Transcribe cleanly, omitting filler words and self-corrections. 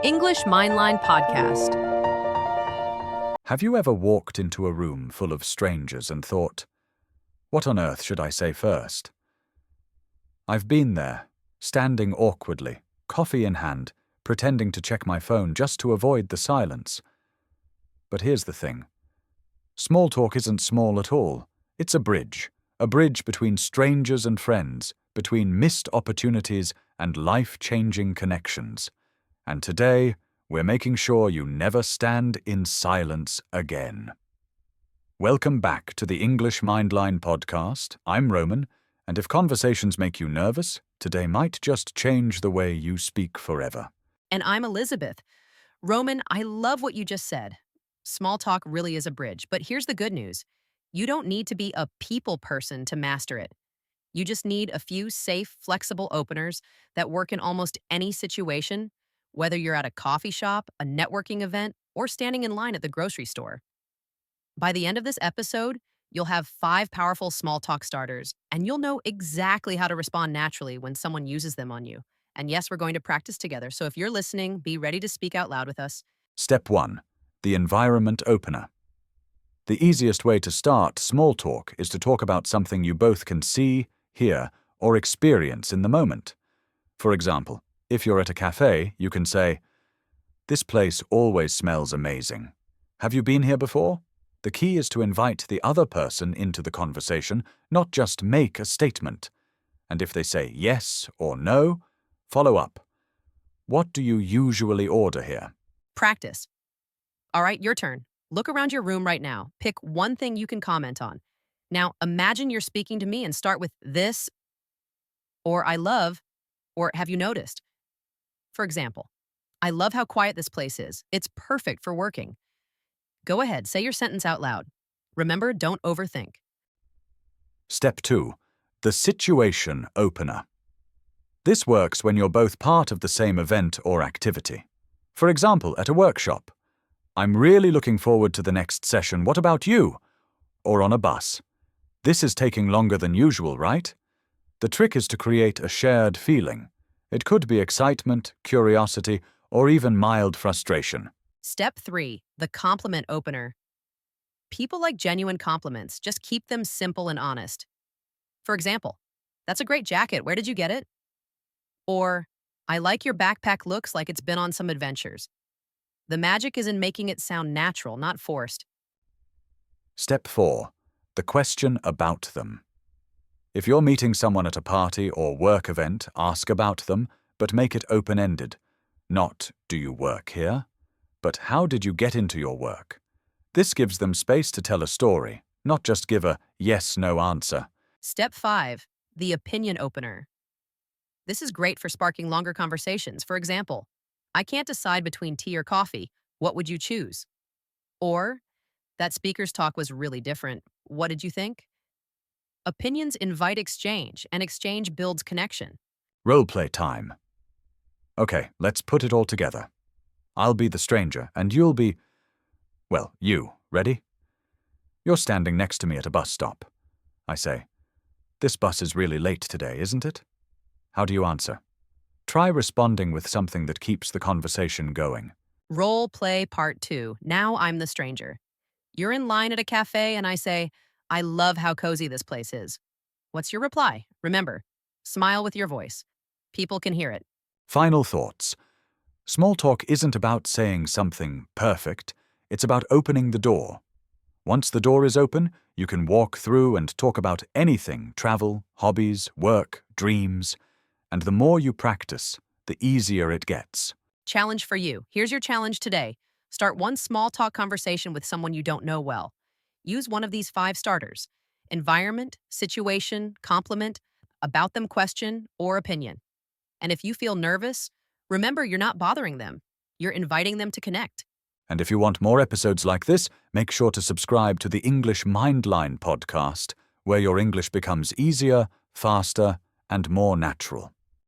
English Mindline podcast. Have you ever walked into a room full of strangers and thought, what on earth should I say first? I've been there, standing awkwardly, coffee in hand, pretending to check my phone just to avoid the silence. But here's the thing. Small talk isn't small at all. It's a bridge between strangers and friends, between missed opportunities and life-changing connections. And today, we're making sure you never stand in silence again. Welcome back to the English Mindline podcast. I'm Roman, and if conversations make you nervous, today might just change the way you speak forever. And I'm Elizabeth. Roman, I love what you just said. Small talk really is a bridge, but here's the good news. You don't need to be a people person to master it. You just need a few safe, flexible openers that work in almost any situation, whether you're at a coffee shop, a networking event, or standing in line at the grocery store. By the end of this episode, you'll have 5 powerful small talk starters, and you'll know exactly how to respond naturally when someone uses them on you. And yes, we're going to practice together, so if you're listening, be ready to speak out loud with us. Step 1. The environment opener. The easiest way to start small talk is to talk about something you both can see, hear, or experience in the moment. For example, if you're at a cafe, you can say, "This place always smells amazing. Have you been here before?" The key is to invite the other person into the conversation, not just make a statement. And if they say yes or no, follow up. What do you usually order here? Practice. All right, your turn. Look around your room right now. Pick one thing you can comment on. Now, imagine you're speaking to me and start with this, or I love, or have you noticed? For example, I love how quiet this place is. It's perfect for working. Go ahead, say your sentence out loud. Remember, don't overthink. Step 2. The situation opener. This works when you're both part of the same event or activity. For example, at a workshop. "I'm really looking forward to the next session. What about you?" Or on a bus. "This is taking longer than usual, right?" The trick is to create a shared feeling. It could be excitement, curiosity, or even mild frustration. Step 3, the compliment opener. People like genuine compliments. Just keep them simple and honest. For example, "That's a great jacket. Where did you get it?" Or, "I like your backpack. Looks like it's been on some adventures." The magic is in making it sound natural, not forced. Step 4. The question about them. If you're meeting someone at a party or work event, ask about them, but make it open-ended. Not, "Do you work here?" but "How did you get into your work?" This gives them space to tell a story, not just give a yes-no answer. Step 5, the opinion opener. This is great for sparking longer conversations. For example, "I can't decide between tea or coffee. What would you choose?" Or, "That speaker's talk was really different. What did you think?" Opinions invite exchange, and exchange builds connection. Role-play time. Okay, let's put it all together. I'll be the stranger, and you'll be, well, you. Ready? You're standing next to me at a bus stop. I say, "This bus is really late today, isn't it?" How do you answer? Try responding with something that keeps the conversation going. Role play part 2. Now I'm the stranger. You're in line at a cafe, and I say, "I love how cozy this place is." What's your reply? Remember, smile with your voice. People can hear it. Final thoughts. Small talk isn't about saying something perfect. It's about opening the door. Once the door is open, you can walk through and talk about anything: travel, hobbies, work, dreams. And the more you practice, the easier it gets. Challenge for you. Here's your challenge today. Start one small talk conversation with someone you don't know well. Use one of these 5 starters: environment, situation, compliment, about them question, or opinion. And if you feel nervous, remember you're not bothering them. You're inviting them to connect. And if you want more episodes like this, make sure to subscribe to the English Mindline podcast, where your English becomes easier, faster, and more natural.